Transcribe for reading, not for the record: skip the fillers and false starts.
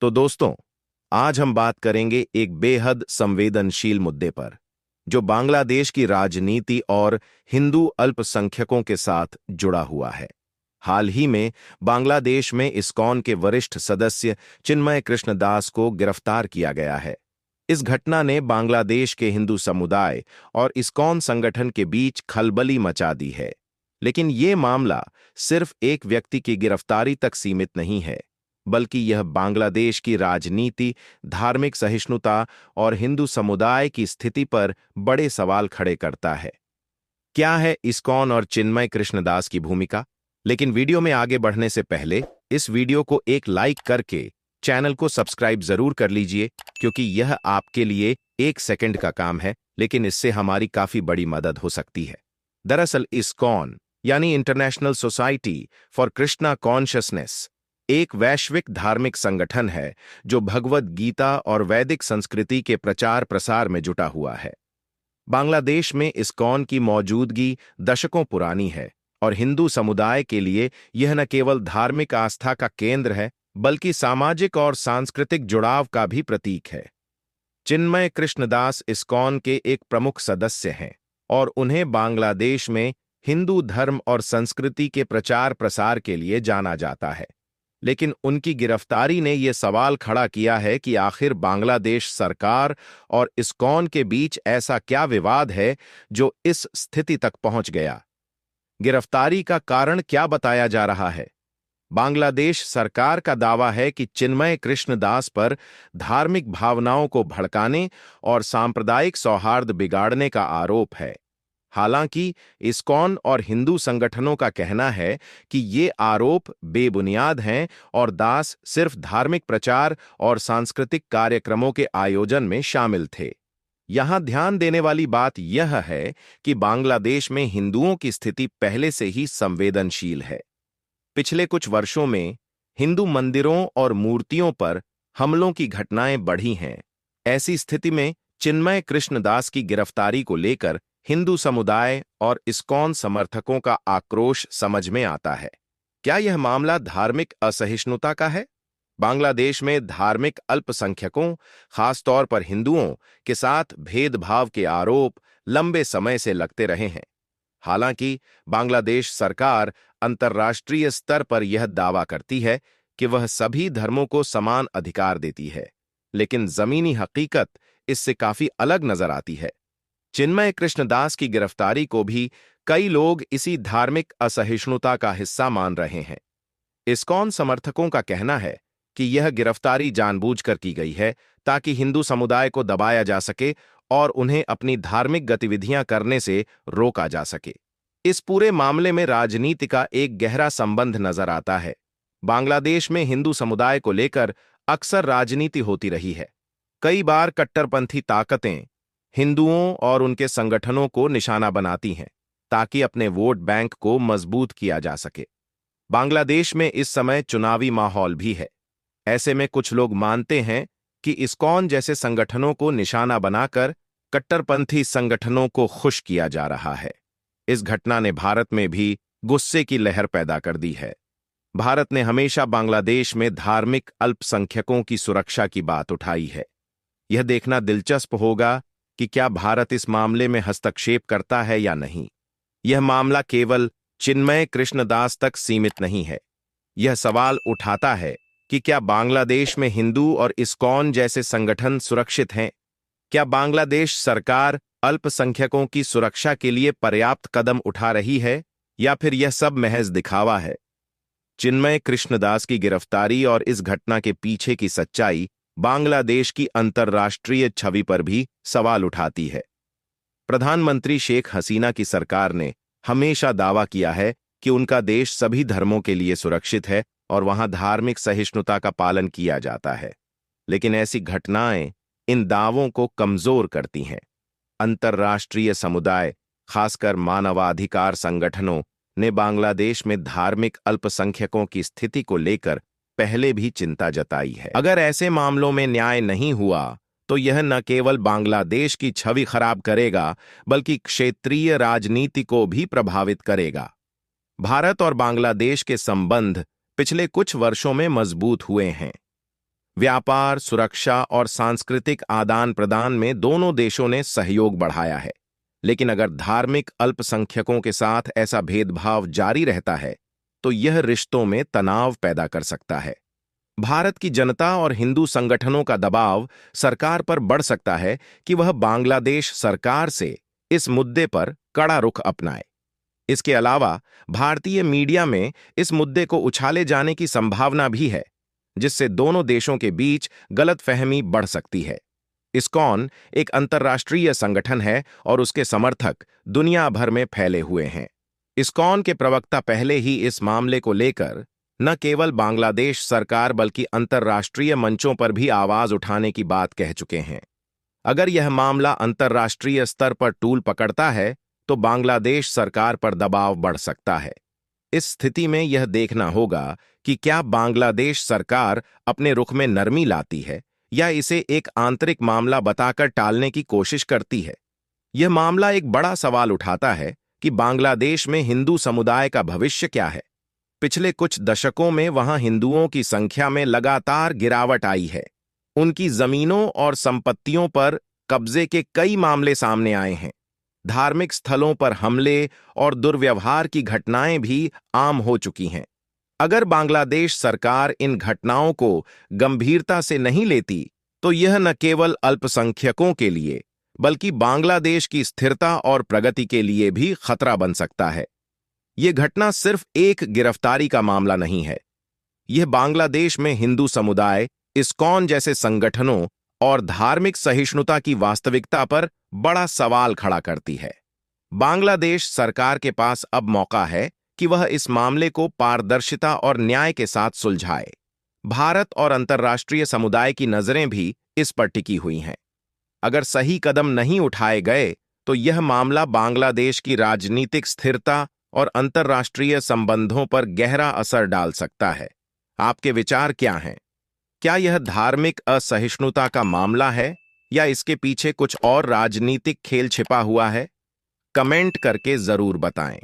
तो दोस्तों, आज हम बात करेंगे एक बेहद संवेदनशील मुद्दे पर, जो बांग्लादेश की राजनीति और हिंदू अल्पसंख्यकों के साथ जुड़ा हुआ है। हाल ही में बांग्लादेश में इस्कॉन के वरिष्ठ सदस्य चिन्मय कृष्णदास को गिरफ्तार किया गया है। इस घटना ने बांग्लादेश के हिंदू समुदाय और इस्कॉन संगठन के बीच खलबली मचा दी है। लेकिन ये मामला सिर्फ एक व्यक्ति की गिरफ्तारी तक सीमित नहीं है, बल्कि यह बांग्लादेश की राजनीति, धार्मिक सहिष्णुता और हिंदू समुदाय की स्थिति पर बड़े सवाल खड़े करता है। क्या है इस्कॉन और चिन्मय कृष्णदास की भूमिका? लेकिन वीडियो में आगे बढ़ने से पहले इस वीडियो को एक लाइक करके चैनल को सब्सक्राइब जरूर कर लीजिए, क्योंकि यह आपके लिए 1 सेकंड का काम है, लेकिन इससे हमारी काफी बड़ी मदद हो सकती है। दरअसल इस्कॉन यानी international society for Krishna consciousness एक वैश्विक धार्मिक संगठन है जो भगवद गीता और वैदिक संस्कृति के प्रचार प्रसार में जुटा हुआ है। बांग्लादेश में इस्कॉन की मौजूदगी दशकों पुरानी है और हिंदू समुदाय के लिए यह न केवल धार्मिक आस्था का केंद्र है, बल्कि सामाजिक और सांस्कृतिक जुड़ाव का भी प्रतीक है। चिन्मय कृष्णदास इस्कॉन के एक प्रमुख सदस्य हैं और उन्हें बांग्लादेश में हिंदू धर्म और संस्कृति के प्रचार प्रसार के लिए जाना जाता है। लेकिन उनकी गिरफ्तारी ने यह सवाल खड़ा किया है कि आखिर बांग्लादेश सरकार और इस्कॉन के बीच ऐसा क्या विवाद है जो इस स्थिति तक पहुंच गया। गिरफ्तारी का कारण क्या बताया जा रहा है? बांग्लादेश सरकार का दावा है कि चिन्मय कृष्णदास पर धार्मिक भावनाओं को भड़काने और सांप्रदायिक सौहार्द बिगाड़ने का आरोप है। हालांकि इस्कॉन और हिंदू संगठनों का कहना है कि ये आरोप बेबुनियाद हैं और दास सिर्फ धार्मिक प्रचार और सांस्कृतिक कार्यक्रमों के आयोजन में शामिल थे। यहां ध्यान देने वाली बात यह है कि बांग्लादेश में हिंदुओं की स्थिति पहले से ही संवेदनशील है। पिछले कुछ वर्षों में हिंदू मंदिरों और मूर्तियों पर हमलों की घटनाएं बढ़ी हैं। ऐसी स्थिति में चिन्मय कृष्णदास की गिरफ्तारी को लेकर हिंदू समुदाय और इस्कॉन समर्थकों का आक्रोश समझ में आता है। क्या यह मामला धार्मिक असहिष्णुता का है? बांग्लादेश में धार्मिक अल्पसंख्यकों, खासतौर पर हिंदुओं के साथ भेदभाव के आरोप लंबे समय से लगते रहे हैं। हालांकि बांग्लादेश सरकार अंतर्राष्ट्रीय स्तर पर यह दावा करती है कि वह सभी धर्मों को समान अधिकार देती है, लेकिन जमीनी हकीकत इससे काफी अलग नजर आती है। चिन्मय कृष्णदास की गिरफ्तारी को भी कई लोग इसी धार्मिक असहिष्णुता का हिस्सा मान रहे हैं। इस्कॉन समर्थकों का कहना है कि यह गिरफ्तारी जानबूझकर की गई है ताकि हिंदू समुदाय को दबाया जा सके और उन्हें अपनी धार्मिक गतिविधियां करने से रोका जा सके। इस पूरे मामले में राजनीति का एक गहरा संबंध नजर आता है। बांग्लादेश में हिंदू समुदाय को लेकर अक्सर राजनीति होती रही है। कई बार कट्टरपंथी ताकतें हिंदुओं और उनके संगठनों को निशाना बनाती हैं ताकि अपने वोट बैंक को मजबूत किया जा सके। बांग्लादेश में इस समय चुनावी माहौल भी है। ऐसे में कुछ लोग मानते हैं कि इस्कॉन जैसे संगठनों को निशाना बनाकर कट्टरपंथी संगठनों को खुश किया जा रहा है। इस घटना ने भारत में भी गुस्से की लहर पैदा कर दी है। भारत ने हमेशा बांग्लादेश में धार्मिक अल्पसंख्यकों की सुरक्षा की बात उठाई है। यह देखना दिलचस्प होगा कि क्या भारत इस मामले में हस्तक्षेप करता है या नहीं। यह मामला केवल चिन्मय कृष्णदास तक सीमित नहीं है। यह सवाल उठाता है कि क्या बांग्लादेश में हिंदू और इस्कॉन जैसे संगठन सुरक्षित हैं? क्या बांग्लादेश सरकार अल्पसंख्यकों की सुरक्षा के लिए पर्याप्त कदम उठा रही है, या फिर यह सब महज दिखावा है? चिन्मय कृष्णदास की गिरफ्तारी और इस घटना के पीछे की सच्चाई बांग्लादेश की अंतर्राष्ट्रीय छवि पर भी सवाल उठाती है। प्रधानमंत्री शेख हसीना की सरकार ने हमेशा दावा किया है कि उनका देश सभी धर्मों के लिए सुरक्षित है और वहां धार्मिक सहिष्णुता का पालन किया जाता है। लेकिन ऐसी घटनाएं इन दावों को कमजोर करती हैं। अंतर्राष्ट्रीय समुदाय, खासकर मानवाधिकार संगठनों ने बांग्लादेश में धार्मिक अल्पसंख्यकों की स्थिति को लेकर पहले भी चिंता जताई है। अगर ऐसे मामलों में न्याय नहीं हुआ तो यह न केवल बांग्लादेश की छवि खराब करेगा, बल्कि क्षेत्रीय राजनीति को भी प्रभावित करेगा। भारत और बांग्लादेश के संबंध पिछले कुछ वर्षों में मजबूत हुए हैं। व्यापार, सुरक्षा और सांस्कृतिक आदान प्रदान में दोनों देशों ने सहयोग बढ़ाया है। लेकिन अगर धार्मिक अल्पसंख्यकों के साथ ऐसा भेदभाव जारी रहता है तो यह रिश्तों में तनाव पैदा कर सकता है। भारत की जनता और हिंदू संगठनों का दबाव सरकार पर बढ़ सकता है कि वह बांग्लादेश सरकार से इस मुद्दे पर कड़ा रुख अपनाए। इसके अलावा भारतीय मीडिया में इस मुद्दे को उछाले जाने की संभावना भी है, जिससे दोनों देशों के बीच गलतफहमी बढ़ सकती है। इस्कॉन एक अंतर्राष्ट्रीय संगठन है और उसके समर्थक दुनिया भर में फैले हुए हैं। इस्कॉन के प्रवक्ता पहले ही इस मामले को लेकर न केवल बांग्लादेश सरकार बल्कि अंतर्राष्ट्रीय मंचों पर भी आवाज उठाने की बात कह चुके हैं। अगर यह मामला अंतर्राष्ट्रीय स्तर पर टूल पकड़ता है तो बांग्लादेश सरकार पर दबाव बढ़ सकता है। इस स्थिति में यह देखना होगा कि क्या बांग्लादेश सरकार अपने रुख में नरमी लाती है या इसे एक आंतरिक मामला बताकर टालने की कोशिश करती है। यह मामला एक बड़ा सवाल उठाता है कि बांग्लादेश में हिंदू समुदाय का भविष्य क्या है। पिछले कुछ दशकों में वहां हिंदुओं की संख्या में लगातार गिरावट आई है। उनकी जमीनों और संपत्तियों पर कब्जे के कई मामले सामने आए हैं। धार्मिक स्थलों पर हमले और दुर्व्यवहार की घटनाएं भी आम हो चुकी हैं। अगर बांग्लादेश सरकार इन घटनाओं को गंभीरता से नहीं लेती तो यह न केवल अल्पसंख्यकों के लिए बल्कि बांग्लादेश की स्थिरता और प्रगति के लिए भी खतरा बन सकता है। यह घटना सिर्फ एक गिरफ्तारी का मामला नहीं है। यह बांग्लादेश में हिंदू समुदाय, इस्कॉन जैसे संगठनों और धार्मिक सहिष्णुता की वास्तविकता पर बड़ा सवाल खड़ा करती है। बांग्लादेश सरकार के पास अब मौका है कि वह इस मामले को पारदर्शिता और न्याय के साथ सुलझाए। भारत और अंतर्राष्ट्रीय समुदाय की नजरें भी इस पर टिकी हुई हैं। अगर सही कदम नहीं उठाए गए तो यह मामला बांग्लादेश की राजनीतिक स्थिरता और अंतर्राष्ट्रीय संबंधों पर गहरा असर डाल सकता है। आपके विचार क्या हैं? क्या यह धार्मिक असहिष्णुता का मामला है या इसके पीछे कुछ और राजनीतिक खेल छिपा हुआ है? कमेंट करके जरूर बताएं।